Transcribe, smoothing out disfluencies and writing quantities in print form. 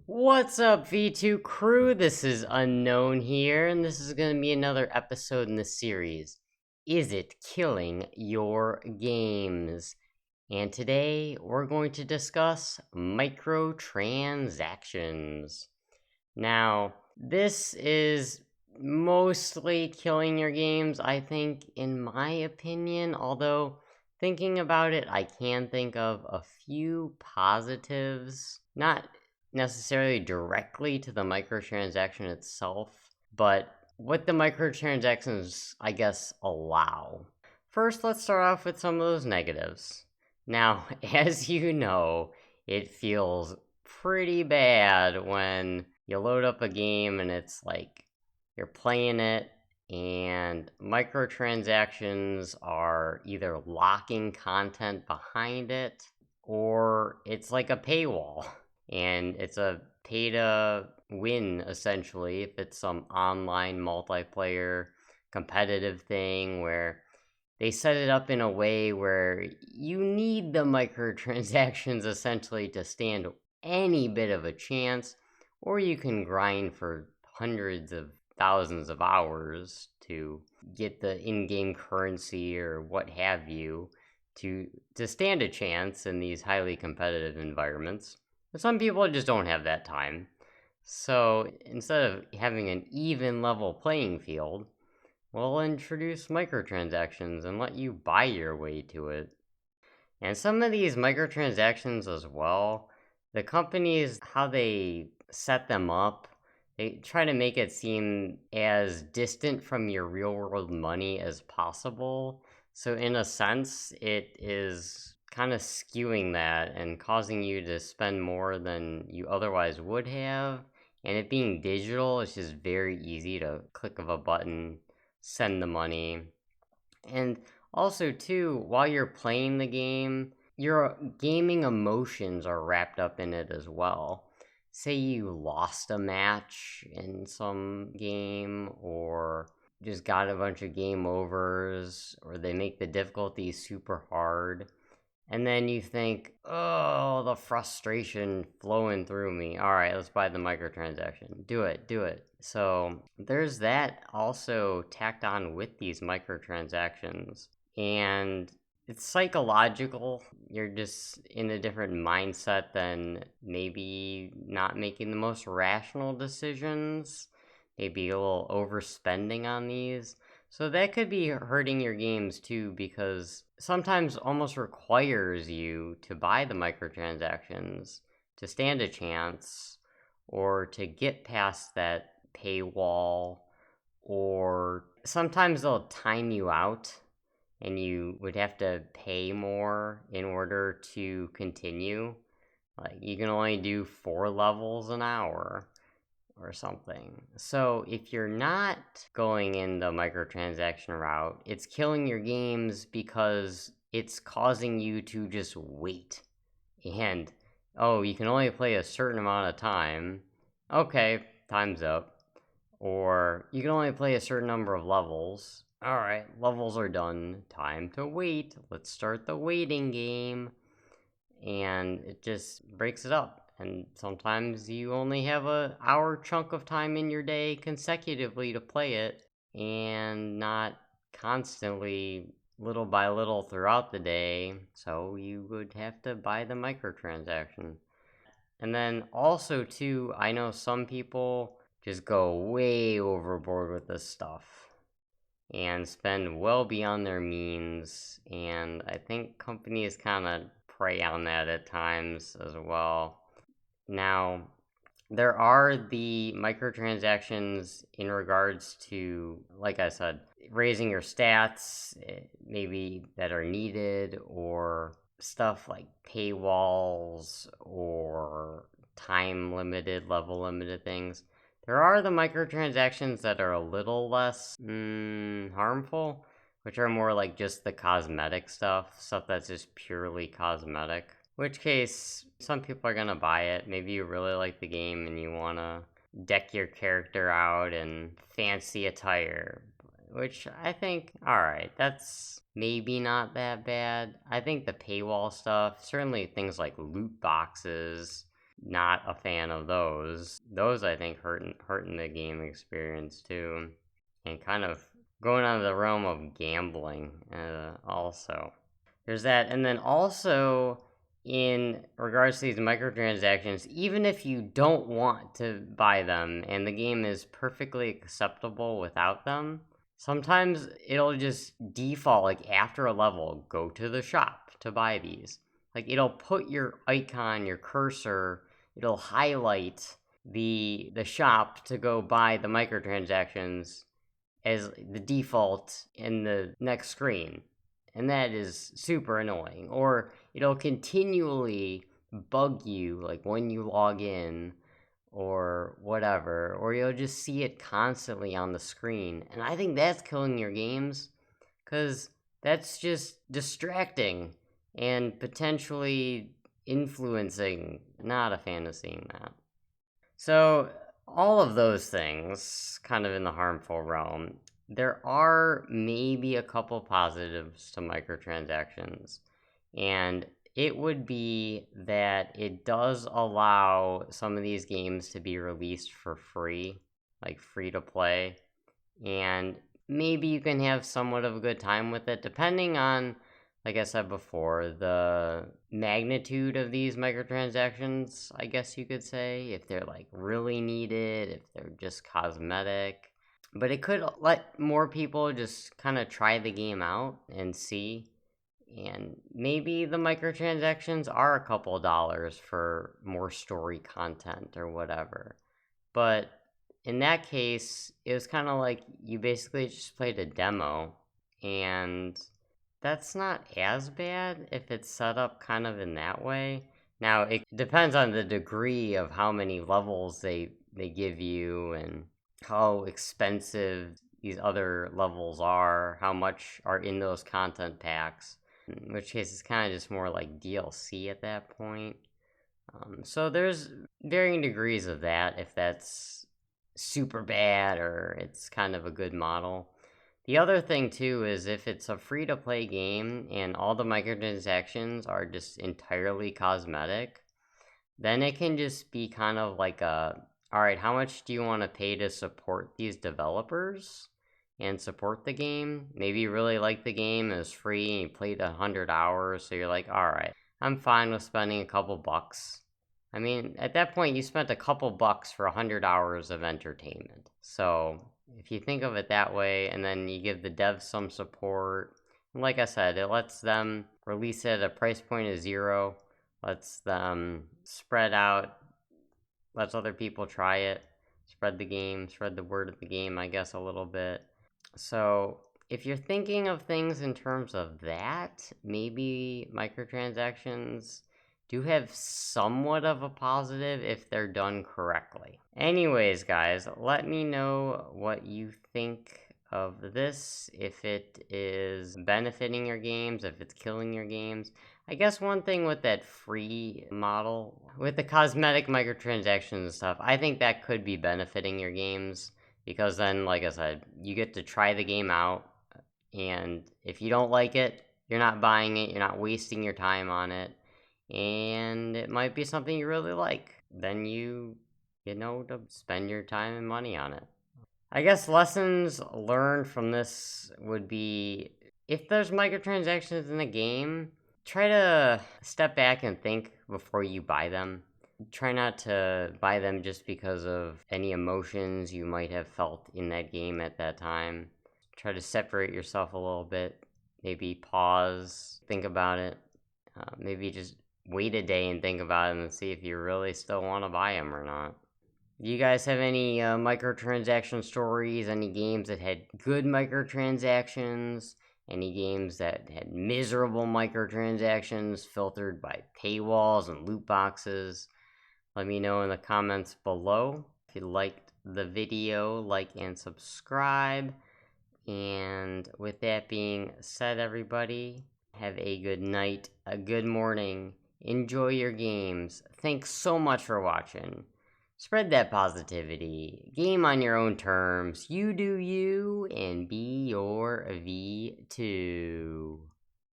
What's up, V2 crew? This is Unknown here, and this is going to be another episode in the series. Is it killing your games? And today we're going to discuss microtransactions. Now, this is mostly killing your games, I think, in my opinion, although thinking about it, I can think of a few positives. Not necessarily directly to the microtransaction itself, but what the microtransactions, I guess, allow. First, let's start off with some of those negatives. Now, as you know, it feels pretty bad when you load up a game and it's like you're playing it and microtransactions are either locking content behind it or it's like a paywall and it's a pay to win essentially if it's some online multiplayer competitive thing where they set it up in a way where you need the microtransactions essentially to stand any bit of a chance, or you can grind for hundreds of thousands of hours to get the in-game currency or what have you to stand a chance in these highly competitive environments. But some people just don't have that time. So instead of having an even level playing field, we'll introduce microtransactions and let you buy your way to it. And some of these microtransactions as well, the companies, how they set them up, they try to make it seem as distant from your real world money as possible. So, in a sense, it is kind of skewing that and causing you to spend more than you otherwise would have. And it being digital, it's just very easy to click of a button, send the money. And also, too, while you're playing the game, your gaming emotions are wrapped up in it as well. Say you lost a match in some game, or just got a bunch of game overs, or they make the difficulty super hard. And then you think, oh, the frustration flowing through me. All right, let's buy the microtransaction. Do it, do it. So there's that also tacked on with these microtransactions. And it's psychological. You're just in a different mindset than maybe not making the most rational decisions, maybe a little overspending on these. So that could be hurting your games too, because sometimes almost requires you to buy the microtransactions to stand a chance or to get past that paywall, or sometimes they'll time you out and you would have to pay more in order to continue. Like you can only do 4 levels an hour or something. So if you're not going in the microtransaction route, it's killing your games because it's causing you to just wait. And oh, you can only play a certain amount of time. Okay, time's up. Or you can only play a certain number of levels. Alright, levels are done. Time to wait. Let's start the waiting game. And it just breaks it up. And sometimes you only have a hour chunk of time in your day consecutively to play it, and not constantly little by little throughout the day. So you would have to buy the microtransaction. And then also too, I know some people just go way overboard with this stuff and spend well beyond their means. And I think companies kind of prey on that at times as well. Now, there are the microtransactions in regards to, like I said, raising your stats, maybe that are needed, or stuff like paywalls or time limited, level limited things. There are the microtransactions that are a little less harmful, which are more like just the cosmetic stuff that's just purely cosmetic. Which case, some people are gonna buy it. Maybe you really like the game and you wanna deck your character out in fancy attire. Which I think, alright, that's maybe not that bad. I think the paywall stuff, certainly things like loot boxes, not a fan of those. Those I think hurting the game experience too, and kind of going out of the realm of gambling. Also, there's that, and then also in regards to these microtransactions, even if you don't want to buy them and the game is perfectly acceptable without them, sometimes it'll just default, like after a level, go to the shop to buy these. Like it'll put your icon, your cursor, it'll highlight the shop to go buy the microtransactions as the default in the next screen. And that is super annoying. Or it'll continually bug you, like when you log in or whatever, or you'll just see it constantly on the screen. And I think that's killing your games because that's just distracting and potentially influencing. Not a fan of seeing that. So, all of those things, kind of in the harmful realm, there are maybe a couple positives to microtransactions. And it would be that it does allow some of these games to be released for free, like free to play. And maybe you can have somewhat of a good time with it, depending on, like I said before, the magnitude of these microtransactions, I guess you could say, if they're like really needed, if they're just cosmetic. But it could let more people just kind of try the game out and see. And maybe the microtransactions are a couple dollars for more story content or whatever. But in that case, it was kind of like you basically just played a demo, and that's not as bad if it's set up kind of in that way. Now, it depends on the degree of how many levels they give you and how expensive these other levels are, how much are in those content packs, in which case it's kind of just more like DLC at that point. So there's varying degrees of that, if that's super bad or it's kind of a good model. The other thing too is if it's a free to play game and all the microtransactions are just entirely cosmetic, then it can just be kind of like all right, how much do you want to pay to support these developers and support the game? Maybe you really like the game, it was free and you played 100 hours, so you're like, all right, I'm fine with spending a couple bucks. I mean, at that point, you spent a couple bucks for 100 hours of entertainment. So if you think of it that way, and then you give the devs some support, and like I said, it lets them release it at a price point of 0, lets them spread out, lets other people try it, spread the game, spread the word of the game, I guess, a little bit. So if you're thinking of things in terms of that, maybe microtransactions do have somewhat of a positive if they're done correctly. Anyways, guys, let me know what you think of this, if it is benefiting your games, if it's killing your games. I guess one thing with that free model, with the cosmetic microtransactions and stuff, I think that could be benefiting your games, because then, like I said, you get to try the game out, and if you don't like it, you're not buying it, you're not wasting your time on it, and it might be something you really like. Then you know, to spend your time and money on it. I guess lessons learned from this would be, if there's microtransactions in a game, try to step back and think before you buy them. Try not to buy them just because of any emotions you might have felt in that game at that time. Try to separate yourself a little bit. Maybe pause, think about it. Maybe just wait a day and think about it and see if you really still want to buy them or not. Do you guys have any microtransaction stories? Any games that had good microtransactions? Any games that had miserable microtransactions filtered by paywalls and loot boxes? Let me know in the comments below. If you liked the video, like and subscribe. And with that being said, everybody, have a good night, a good morning. Enjoy your games. Thanks so much for watching. Spread that positivity. Game on your own terms. You do you, and be your V2.